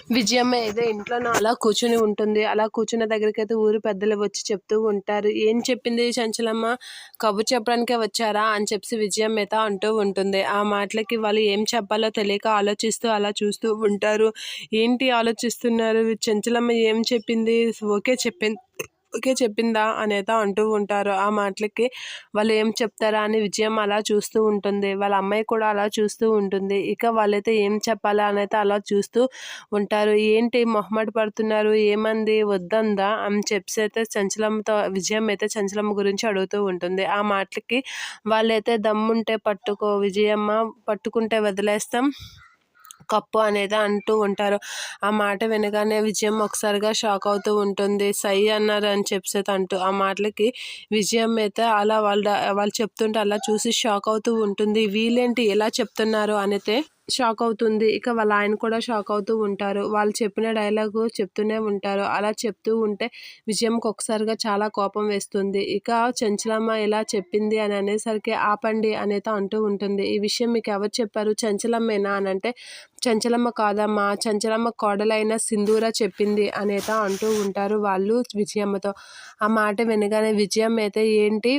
విజయమ్మ ఏదో ఇంట్లోనో అలా కూర్చుని ఉంటుంది. అలా కూర్చున్న దగ్గరికైతే ఊరు పెద్దలు వచ్చి చెప్తూ ఉంటారు. ఏం చెప్పింది చంచలమ్మ? కబురు చెప్పడానికే వచ్చారా అని చెప్పి విజయమ్మ అయితే అంటూ ఉంటుంది. ఆ మాటలకి వాళ్ళు ఏం చెప్పాలో తెలియక ఆలోచిస్తూ అలా చూస్తూ ఉంటారు. ఏంటి ఆలోచిస్తున్నారు? చంచలమ్మ ఏం చెప్పింది? ఓకే చెప్పిందా అనేదో అంటూ ఉంటారు. ఆ మాటలకి వాళ్ళు ఏం చెప్తారా అని విజయమ్మ అలా చూస్తూ ఉంటుంది. వాళ్ళ అమ్మాయి కూడా అలా చూస్తూ ఉంటుంది. ఇక వాళ్ళైతే ఏం చెప్పాలా అనైతే అలా చూస్తూ ఉంటారు. ఏంటి మొహమాట పడుతున్నారు? ఏమంది? వద్దందా అని చెప్పి అయితే విజయమ్మ అయితే చంచలమ్మ గురించి అడుగుతూ ఉంటుంది. ఆ మాటలకి వాళ్ళైతే దమ్ముంటే పట్టుకో విజయమ్మ, పట్టుకుంటే వదిలేస్తాం కప్పు అనేది అంటూ ఉంటారు. ఆ మాట వినగానే విజయం ఒకసారిగా షాక్ అవుతూ ఉంటుంది. సై అన్నారు అని చెప్పి అంటూ ఆ మాటలకి విజయం అయితే అలా వాళ్ళు చెప్తుంటే అలా చూసి షాక్ అవుతూ ఉంటుంది. వీళ్ళేంటి ఎలా చెప్తున్నారు అనేది షాక్ అవుతుంది. ఇక వాళ్ళ ఆయన కూడా షాక్ అవుతూ ఉంటారు. వాళ్ళు చెప్పిన డైలాగు చెప్తూనే ఉంటారు. అలా చెప్తూ ఉంటే విజయంకి ఒకసారిగా చాలా కోపం వేస్తుంది. ఇక చంచలమ్మ ఇలా చెప్పింది అని అనేసరికి ఆపండి అనేది అంటూ ఉంటుంది. ఈ విషయం మీకు ఎవరు చెప్పారు? చంచలమ్మేనా అని అంటే చంచలమ్మ కాదమ్మా, చంచలమ్మ కోడలైన సింధూర చెప్పింది అనేత అంటూ ఉంటారు వాళ్ళు విజయమ్మతో. ఆ మాట వినగానే విజయమ్మ అయితే ఏంటి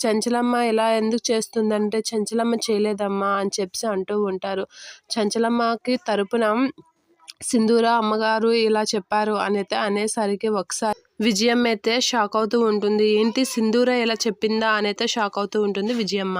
చంచలమ్మ ఇలా ఎందుకు చేస్తుందంటే చంచలమ్మ చేయలేదమ్మా అని చెప్పి అంటూ ఉంటారు. చంచలమ్మకి తరపున సింధూర అమ్మగారు ఇలా చెప్పారు అనేది అనేసరికి ఒకసారి విజయమ్మ అయితే షాక్ అవుతూ ఉంటుంది. ఏంటి సింధూర ఇలా చెప్పిందా అనైతే షాక్ అవుతూ ఉంటుంది విజయమ్మ.